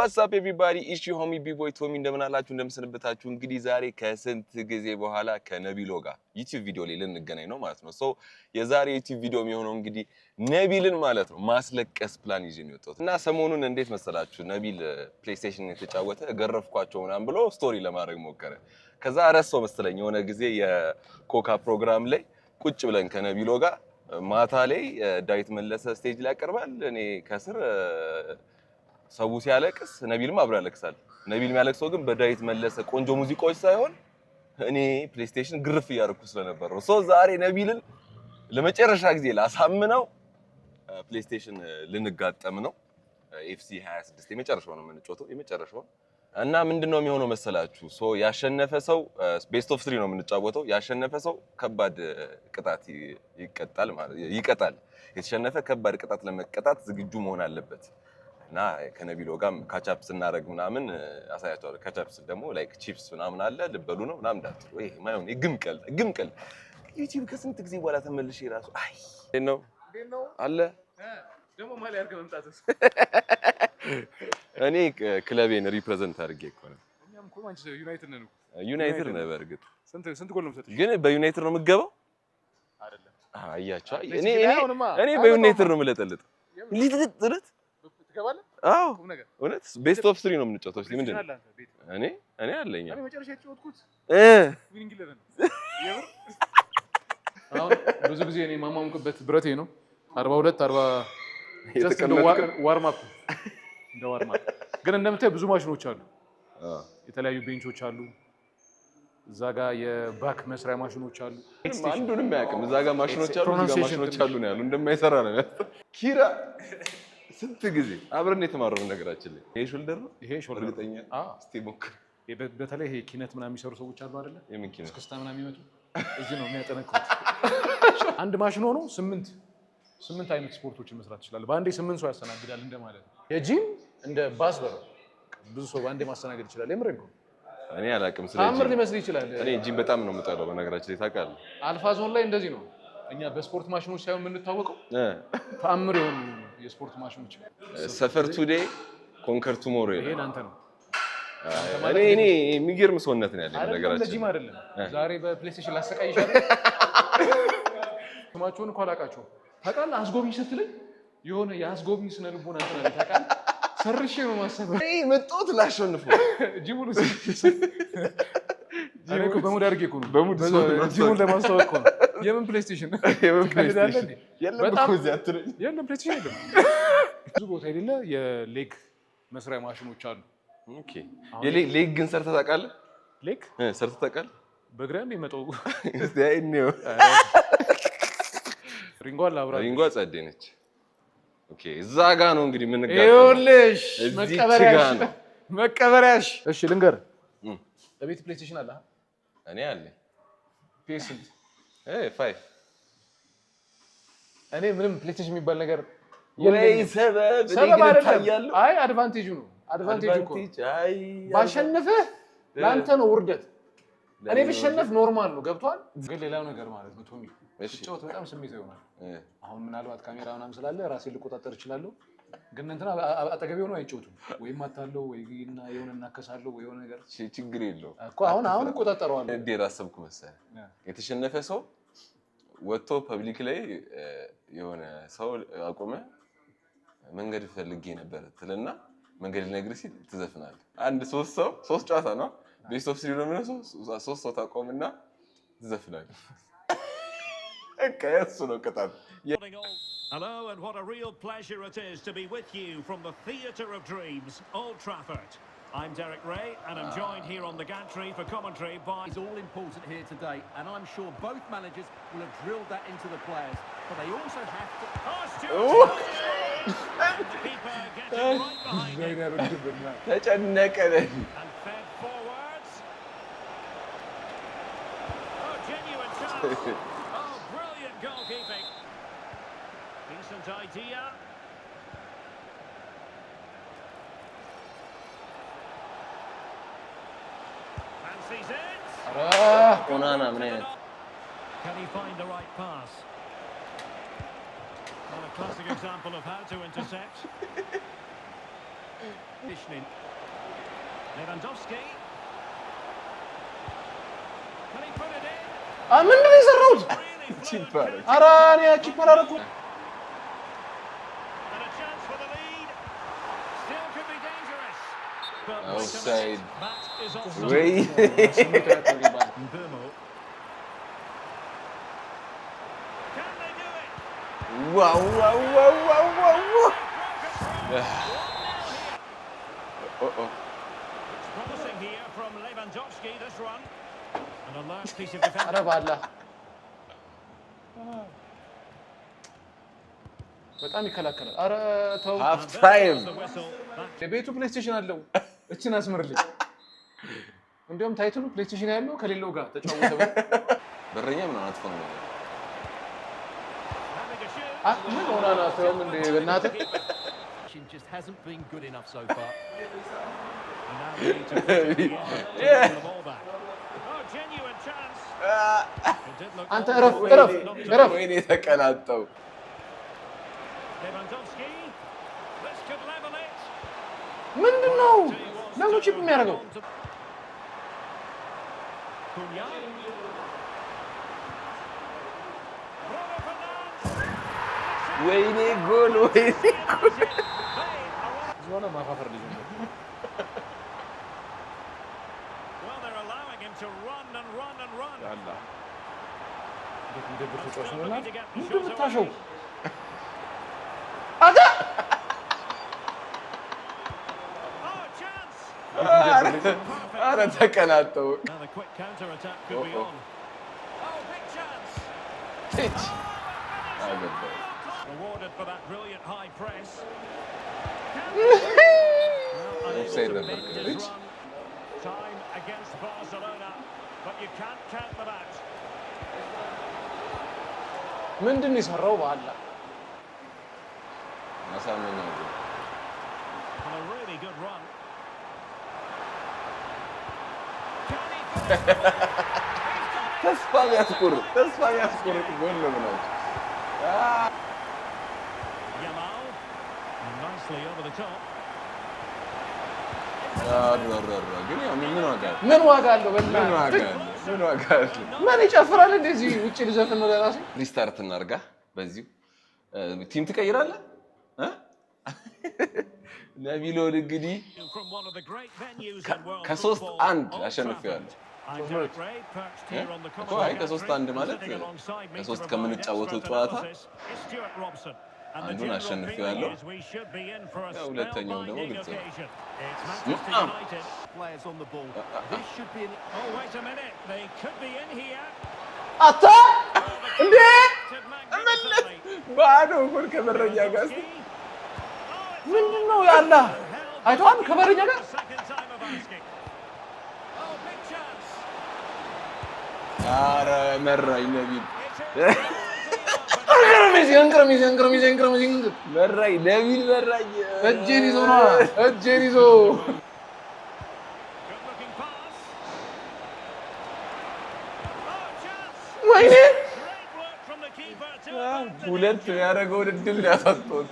What's up everybody? It's your homie B-boy Tommy እንደምን አላችሁ እንደምሰነበታችሁ እንግዲህ ዛሬ ከስንት ጊዜ በኋላ ከነቢሎ ጋር ዩቲዩብ ቪዲዮ ላይ ልንገናኝ ነው ማለት ነው። ሶ የዛሬ ዩቲዩብ ቪዲዮ የሚሆነው እንግዲህ ነቢልን ማለት ነው ማስለቀስ ፕላን ይዤ ነው የወጣሁት እና ሰሞኑን እንዴት መሰላችሁ ነቢል ፕሌይስቴሽን የተጫወተ ገረፍኳቸው ምናምን ብሎ ስቶሪ ለማድረግ ሞከረ። ከዛ ረሳው መሰለኝ የሆነ ጊዜ የኮካ ፕሮግራም ላይ ቁጭ ብለን ከነቢሎ ጋር ማታ ላይ ዳዊት መለሰ ስቴጅ ላይ ያቀርባል እኔ ከስር ሰው ሲያለቅስ ነቢልም አብሮ ያለቅሳል። ነቢል የሚያለቅሰው ግን በዳዊት መለሰ ቆንጆ ሙዚቃዎች ሳይሆን እኔ ፕሌይስቴሽን ግርፍ እያደረኩ ስለነበር ነው። ሶ ዛሬ ነቢልን ለመጨረሻ ጊዜ ላሳምነው ፕሌይስቴሽን ልንጋጠም ነው። ኤፍሲ 26 የመጨረሻው ነው የምንጫወተው የመጨረሻው እና ምንድነው የሚሆነው መሰላችሁ? ሶ ያሸነፈ ሰው ቤስት ኦፍ 3 ነው የምንጫወተው። ያሸነፈ ሰው ከባድ ቅጣት ይቀጣል። የተሸነፈ ከባድ ቅጣት ለመቀጣት ዝግጁ መሆን አለበት። እና ከነቢሎ ጋር ካቻፕ ስናደርግ ምናምን አሳያቸዋለሁ። ካቻፕ ደግሞ ላይክ ቺፕስ ምናምን አለ ልበሉ ነው ምናምን እንዳትሉ። ይሄ ማይሆን ግምቀል ዩቲዩብ ከስንት ጊዜ በኋላ ተመልሼ ራሱ አይ ነው አለ ደግሞ ማሊ አድርገህ መምጣትስ እኔ ክለቤን ሪፕሬዘንት አድርጌ እኮ ነው። እኛም እኮ ማንቸስተር ዩናይትድ ነን። ዩናይትድ ነው በእርግጥ። ስንት ጎል ነው የምትሰጠው? ግን በዩናይትድ ነው የምትገባው አይደለም? አያቻ እኔ በዩናይትድ ነው የምለጠልጥ ልጥልጥ ትገባለህ? አዎ እውነት ቤስት ኦፍ 3 ነው የምንጫወተው። እስቲ ምንድን ነው እኔ አለኝ እኔ መጨረሻ የተጫወትኩት ዊኒንግ 11 አሁን ብዙ ጊዜ እኔ ማማሙቅበት ብረቴ ነው 42 40 ጀስት ዋርም አፕ እንደ ዋርም አፕ ግን እንደምታይ ብዙ ማሽኖች አሉ። የተለያዩ ቤንቾች አሉ። እዛ ጋር የባክ መስሪያ ማሽኖች አሉ። አንዱንም አያውቅም። እዛ ጋር ማሽኖች አሉ፣ እዛ ጋር ማሽኖች አሉ ነው ያሉ። እንደማይሰራ ነው ኪራ ስንት ጊዜ አብረን የተማረው ነገራችን ላይ ይሄ ሾልደር ነው። ይሄ ሾልደር እርግጠኛ እስቲ ሞክር። በተለይ ይሄ ኪነት ምናምን የሚሰሩ ሰዎች አሉ አይደለ? የምን ኪነት እስክስታ ምናምን የሚመጡ እዚህ ነው የሚያጠነክሩት። አንድ ማሽን ሆኖ 8 አይነት ስፖርቶችን መስራት ይችላል። በአንዴ 8 ሰው ያስተናግዳል እንደማለት ነው። የጂም እንደ ባስ በረው ብዙ ሰው በአንዴ ማስተናገድ ይችላል። የምሬን ነው። እኔ አላውቅም ስለዚህ አምር ሊመስል ይችላል። እኔ ጂም በጣም ነው የምጠላው በነገራችን ላይ ታውቃለህ። አልፋ ዞን ላይ እንደዚህ ነው። እኛ በስፖርት ማሽኖች ሳይሆን የምንታወቀው ተአምር የሆኑ የስፖርት ማሽኖች ሰፈር ቱዴ ኮንከር ቱሞሮ ይሄን አንተ ነው። እኔ የሚገርም ሰውነት ነው ያለኝ ነገራችን ለጂም አይደለም። ዛሬ በፕሌይስቴሽን ላሰቃይሻለሁ። ስማቸውን እኮ አላውቃቸውም። ታውቃለህ አስጎብኝ ስትለኝ የሆነ የአስጎብኝ ስነ ልቦና እንትን አለ ታውቃለህ። ሰርሼ ነው ማሰበው እኔ መጣሁት ላሸንፈው ጂሙን እኮ በሙድ አድርጌ እኮ ነው ጂሙን ለማስተዋወቅ እኮ ነው። የምን ፕሌይስቴሽን የለም እኮ እዚህ አትለኝ። የለም ፕሌይስቴሽን የለም። ብዙ ቦታ የሌለ የሌግ መስሪያ ማሽኖች አሉ። ኦኬ የሌግ ግን ሰርተህ ታውቃለህ? ሌግ ሰርተህ ታውቃለህ? በእግሬ ነው የመጣው። እስቲ አይኔው ሪንጓ ጸዴ ነች። ኦኬ እዛ ጋ ነው እንግዲህ ምን ጋር ይኸውልሽ መቀበሪያሽ። እሺ ልንገርህ ለቤት ፕሌይስቴሽን አለ እኔ አለኝ ፒኤስ 5 እኔ ምንም ፕሌይስቴሽን የሚባል ነገር ወይ ሰበብ አይደለም። አይ አድቫንቴጁ ነው። አድቫንቴጁ እኮ ባሸነፈህ ለአንተ ነው ውርደት። እኔ ብሸነፍ ኖርማል ነው ገብቷል። ግን ሌላው ነገር ማለት ነው ቶሚ ሲጫወት በጣም ስሜት ይሆናል። አሁን ምናልባት ካሜራ ምናምን ስላለ ራሴን ልቆጣጠር እችላለሁ። ግን እንትና አጠገቤ ሆኖ አይጫወቱም። ወይም አታለው ወይ እና የሆነ እናከሳለሁ ወይ የሆነ ነገር ችግር የለውም እኮ አሁን እቆጣጠረዋለሁ። እንዴት አሰብኩ መሰለህ የተሸነፈ ሰው ወጥቶ ፐብሊክ ላይ የሆነ ሰው አቆመ መንገድ ፈልጌ ነበር ትልና መንገድ ልነግርህ ሲል ትዘፍናለህ። አንድ ሶስት ጨዋታ ነው ቤስት ኦፍ 3 ነው። ሶስት ሰው ታቆምና ትዘፍናለህ። እሱ ነው ቅጣት። Hello, and what a real pleasure it is to be with you from the Theatre of Dreams, Old Trafford. I'm Derek Ray, and I'm joined here on the gantry for commentary by... It's all important here today, and I'm sure both managers will have drilled that into the players, but they also have to... Oh, Stuart! And the keeper gets it right behind him. And fed forwards. Oh, genuine chance. Oh, brilliant goalkeeping. Decent idea. Fancies it. Can he find the right pass? Well, a classic example of how to intercept. Lewandowski. Can he put it in? ምንድን ነው የሰራሁት? ቺፐር ኧረ እኔ ቺፐር አደረኩ። And a chance for the lead. Still could be dangerous. But wait a Offside. minute, that is offside. Wait. Mbumo. Can they do it? Wow. Uh-oh. It's promising here from Lewandowski, this run. An alert piece of defense. ኧረ ባላ በጣም ይከላከላል። ኧረ ተው። Half time. The whistle. Back የቤቱ ፕሌይስቴሽን አለው። እችን አስምርልኝ። እንዲያውም ታይትሉ ፕሌይስቴሽን ያለው ከሌለው ጋር ተጫወተ። በረኛ ምን አጥፎ ነው? having a shoot. ምን ሆና ነው ተውም እንደ በእናትህ Just hasn't been good enough so far. And now we need to push it again to win the ball back. Oh, genuine chance. It did look አንተ almost እረፍ not to እረፍ። ወይኔ ተቀናጠው። Lewandowski. This could level it. ምንድነው ለምን ቺፕ የሚያደርገው? Cunha. Bruno Fernandes. ወይኔ ጎል ወይኔ ዞና ማፋፈር ልጅ ነው። Well, they're allowing him to run and run and run. ያላ እንደዚህ ተጫዋች Still ነው looking to get the ምንድን shot ብታሸው away. አዳ Oh, chance. ኧረ ተቀናጠው። Now the quick counter attack could be on. Oh, big chance. ቲች አገባ። Rewarded for that brilliant high press. Offside Unable to ነበር bend his run. Time against Barcelona, but you can't count them out. ምንድን ነው የሰራው? ባላ ማሳመኛ ጎል። And a really good run. ተስፋ የሚያስቆርጥ ጎል ነው ብላችሁ Yamal, nicely over the top. ግን ያው ምን ዋጋ አለው? ምን ዋጋ አለው? ምን ዋጋ በእናትህ አለው? ምን ዋጋ አለው? ምን ይጨፍራል እንደዚህ? ውጪ ልዘፍን ነው ለራሴ። ሪስታርት እናርጋ። በዚሁ ቲም ትቀይራለህ? ነቢሎን እንግዲህ From one of the great venues in world ከሶስት football, አንድ Old አሸንፌዋለሁ። Trafford. I'm Derek Ray, perched here on the እኮ commentary አይ ከሶስት አንድ gantry, ማለት sitting alongside me to ከሶስት provide ከምንጫወተው expert ጨዋታ analysis is Stuart Robson. And the አንዱን general አሸንፌዋለሁ። feeling is we should be in for a ያው ሁለተኛው ደግሞ spellbinding ግልጽ ነው። occasion. It's Manchester United. Players on the ball. This should be an Oh, wait a minute. They could be in here. አታ እንዴ Magnificently. ባዶ ጎል ከበረኛ ጋር ምንድነው ያላ? አይቷን ከበረኛ ጋር Second time of asking. Oh, big chance. ኧረ መራኝ ነቢል እንቅረሚዝ መራኝ ነቢል መራኝ። እጄን ይዞ ነው እጄን ይዞ Good looking pass. Oh, chance. ወይኔ Great work from the keeper to avert the ሁለት danger. ያደረገውን እድል ያሳጡት።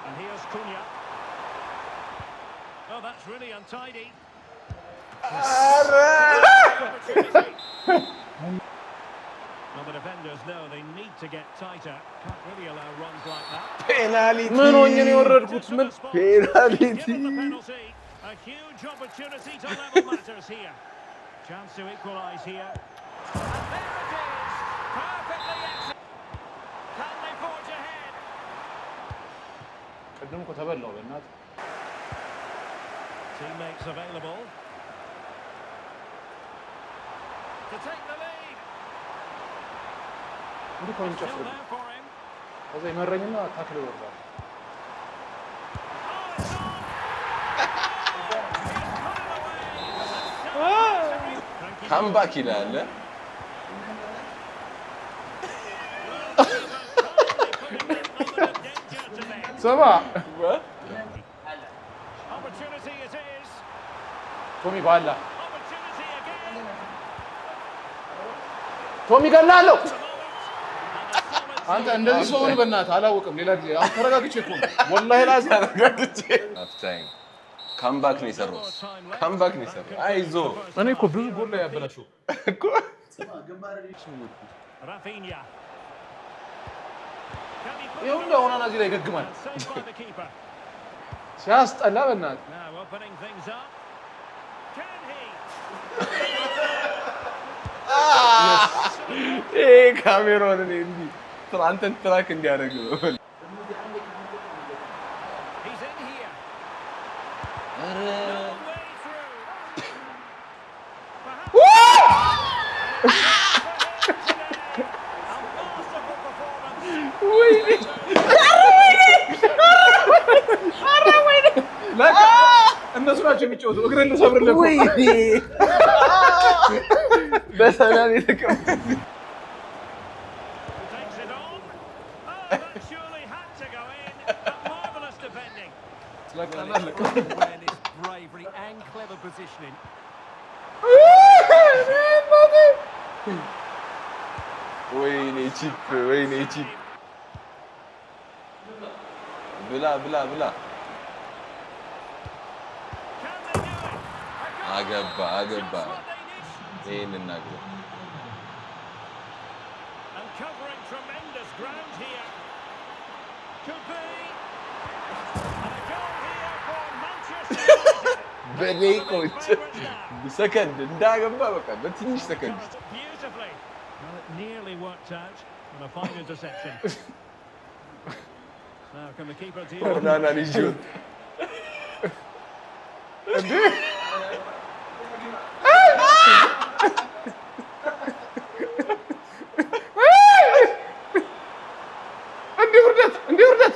And here's Cunha. Oh, that's really untidy. Opportunity. Well, the defenders know they need to get tighter. Can't really allow runs like that. ፔናልቲ ምን ሆኜ ነው የወረድኩት? ምን Took the spot. ፔናልቲ Given the penalty, a huge opportunity to level matters here. Chance to equalise here. And there it is. Perfectly executed. Can they forge ahead? ቅድም እኮ ተበላው በእናትህ። Teammates available to take the lead. እንዲህ እኮ ነው Still የሚጨፍርብኝ። there for him. ከዛ ይመረኝና ታክል ይወርዳል። ካምባክ ይላል። ስማ Opportunity it is. ቶሚ ባላ Opportunity again. ቶሚ ገላለሁ። The moment. And a solid አንተ እንደዚህ ሰውን በእናትህ አላወቅም። ሌላ ጊዜ አሁን ተረጋግቼ እኮ ነው ወላሂ ላዚም ተረጋግቼ ሃፍ ታይም ካምባክ ነው የሰራው። ካምባክ ነው የሰራው። አይዞህ እኔ እኮ ብዙ ጎል ላይ ያበላሸው እኮ Rafinha. ይኸው እንደሆነ እዚህ ላይ ይገግማል። ሲያስጠላ በእናትህ Now opening things up. Can he? ካሜሮን እኔ እንዲህ አንተን ትራክ እንዲያደርግ ነው። He's in here. No way through. እነሱ ናቸው የሚጫወቱ እግሬን ልሰብርልህ እኮ በሰላም የተቀመጠ Takes it on. Oh, that surely had to go in. But marvellous defending. Awareness, bravery, and clever positioning. ወይኔ ቺፕ ወይኔ ቺፕ ብላ ብላ ብላ Can they do it? አገባ አገባ What they need. ይሄን እናግረው And covering tremendous ground here. Could be. And a goal here for Manchester United. በደቂቃዎች ሰከንድ እንዳገባ በቃ በትንሽ ሰከንድ Crossed beautifully. Well, it nearly worked out on a fine interception. Now can the keeper deal with ና ና ልጅ እንዲህ ውርደት እንዲህ ውርደት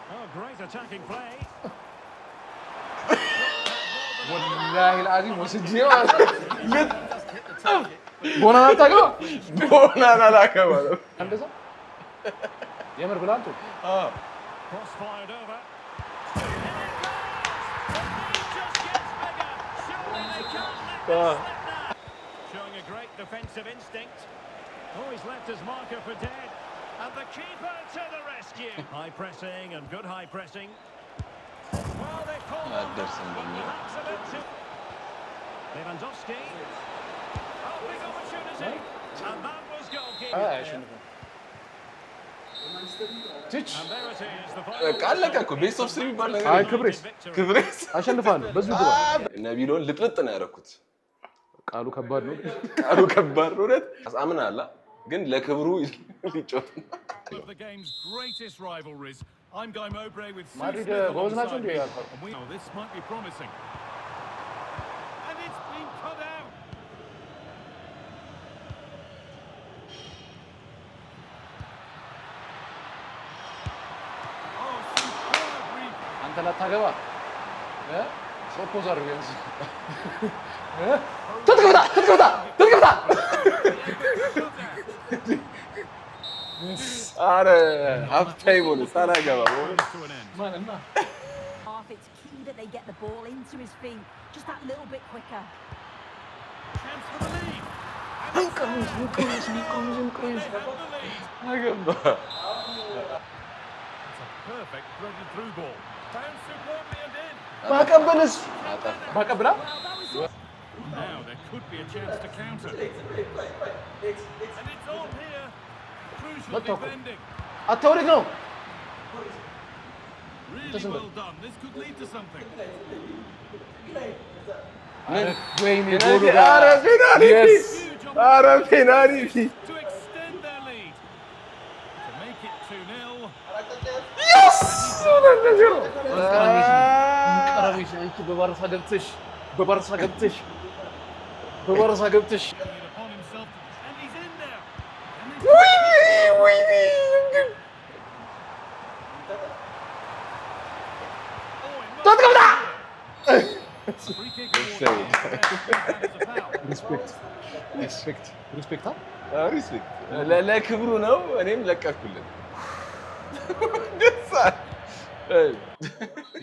Oh, great attacking play. ወላሂ العظيم ወስጄ ማለት ቦናን አታውቅም? ቦናን አላከባለም እንደዛ የምር ብላ አንተ Cross fired over. And it goes! The lead just gets bigger. Surely they can't let this slip now. Showing a great defensive instinct. Oh, he's left his marker for dead. And the keeper to the rescue. High pressing and good high pressing. Well, they called on there's that, somebody but new. perhaps a bit too... Lewandowski. Oh, big opportunity. And that was goalkeeping. አያሸንፍም ትች And there it is, the በቃ final አለቀ እኮ ቤስት ኦፍ 3 የሚባል ነገር አይ ክብሬስ victory. ክብሬስ አሸንፋለሁ በዚህ ግባ ነቢሎን ልጥልጥ ነው ያደረኩት ቃሉ ከባድ ነው ቃሉ ከባድ ነው እውነት አምናለሁ ግን ለክብሩ ሊጮት Of the game's greatest rivalries, I'm Guy Mowbray with Sue ማድሪድ Smith ጎበዝ ናቸው alongside እንዴ me. ያልኳት And we know this might be promising. And it's been cut out. Oh, superb read. አንተ ላታገባ ፕሮፖዝ አድርግ ቢያንስ ትትግብታ አረ ሀብታይ ሆነ ሳላገባ Comes to an end. ማንና Half, it's key that they get the ball into his feet just that little bit quicker. Chance for the lead. እንቀምሽ እንቀምሽ እንቀምሽ እንቀምሽ They have the lead. አገባ It's a perfect threaded through ball. Found superbly and in. ማቀበልስ ማቀብላ Now there could be a chance to counter. And it's on here. Crucial Let's talk. defending. አታውሪክ ነው Really Doesn't well done. This could lead to something. ወይኔ ፔናልቲ ጎሉ አረ ፔናልቲ Yes. Huge አረ ፔናልቲ to extend their lead. To make it 2-0. ቀረብሽ አንቺ በባርሳ ገብተሽ በባርሳ ገብተሽ በባርሳ ገብተሽ Taking it upon himself. And he's in there. And ወይኔ ተትግብታ a free kick awarded. That is a foul. ሪስፔክት ሪስፔክት ሪስፔክት ሪስፔክት ለክብሩ ነው እኔም ለቀኩልን ደስ አለ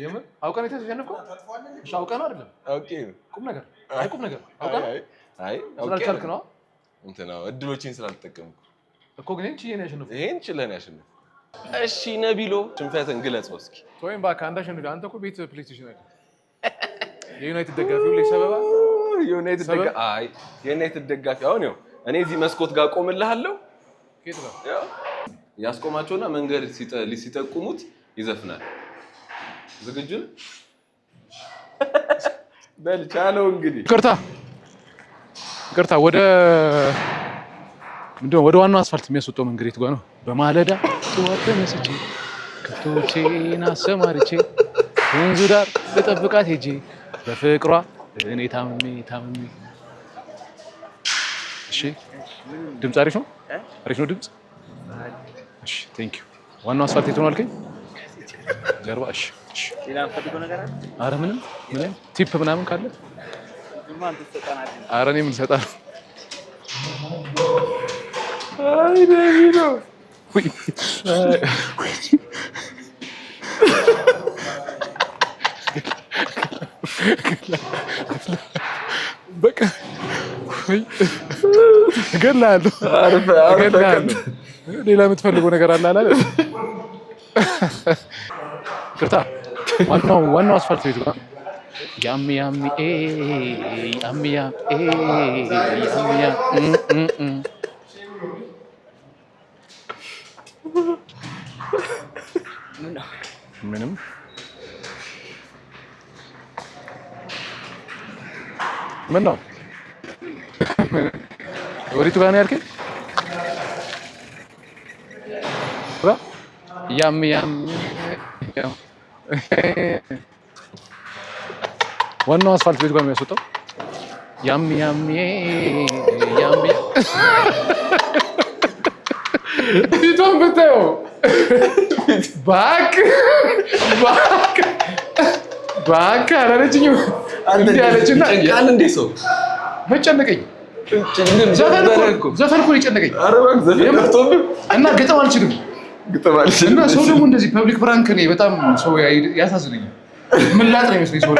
የምር አውቀን የተሸነፍከው? እሺ አውቀን ነው አይደለም? ኦኬ ቁም ነገር አውቀን አይ ስላልቻልክ ነው እንትና እድሎችን ስላልተጠቀምኩ እኮ ግን እንጂ የኔ ያሸነፍኩ ይሄን ችለን ያሸነፍ። እሺ ነቢሎ ሽንፈትን ግለጸው እስኪ። ወይም እባክህ አንተ አሸንፍ። አንተ እኮ ቤት ፕሌይስቴሽን አይደል? የዩናይትድ ደጋፊ ሁሌ ሰበባ የዩናይትድ ደጋፊ አሁን ነው። እኔ እዚህ መስኮት ጋር ቆምልሃለሁ። ከየት ጋር ያስቆማቸውና መንገድ ሲጠቁሙት ይዘፍናል። ዝግጁ ነህ? በል ቻለው እንግዲህ። ይቅርታ ወደ ዋናው አስፋልት የሚያስወጣው መንገድ የት ጋር ነው? በማለዳ ጠዋት ተነስቼ ከብቶቼን አሰማርቼ ወንዙ ዳር ልጠብቃት ሄጄ በፍቅሯ እኔ ታምሜ። እሺ ድምፅ አሪፍ ነው? አሪፍ ነው ድምፅ? እሺ ቴንክ ዩ። ዋናው አስፋልት የት ነው አልከኝ? ጀርባ። እሺ ኧረ ምንም ቲፕ ምናምን ካለ ኧረ እኔ ምን እሰጣለሁ? አይ ነቢሎ በቃ እገድልሃለሁ። ሌላ የምትፈልገው ነገር አለ አላለ? ይቅርታ ዋናው አስፋልት ቤቱ ጋር ያሚ ምንም ምን ነው ወዲቱ ጋር ነው ያልከኝ? ያሚ ዋናው አስፋልት ቤቱ ጋር ነው የሚያስወጣው። ያሚ ፊቷን ብታየው እባክህ አላለችኝም። እንዲህ አለችና ቃል እንዴ ሰው መጨነቀኝ። ዘፈን እኮ የጨነቀኝ እና ግጥም አልችልም። እና ሰው ደግሞ እንደዚህ ፐብሊክ ፕራንክ እኔ በጣም ሰው ያሳዝነኛል። ምላጥ ነው ይመስለኝ ሰው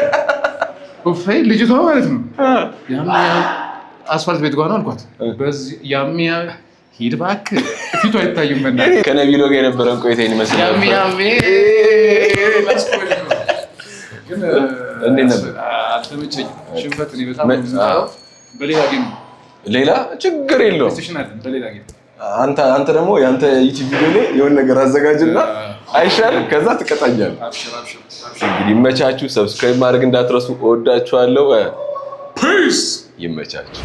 ኦፌ ልጅቷ ማለት ነው። አስፋልት ቤት ጋር ነው አልኳት። በዚህ ሂድ እባክህ ፊቱ አይታይም። በእናትህ ከነቢሎ ጋር የነበረን ቆይታ ይመስል እንዴት ነበር? አልተመቸኝም። ሽንፈት እኔ በጣም በሌላ ጌም ሌላ ችግር የለውም። በሌላ ጌም አንተ ደግሞ የአንተ ዩቲዩብ ቪዲዮ ላይ የሆነ ነገር አዘጋጅና አይሻልም? ከዛ ትቀጣኛለህ። እንግዲህ ይመቻችሁ። ሰብስክራይብ ማድረግ እንዳትረሱ። እወዳችኋለሁ። ፒስ። ይመቻችሁ።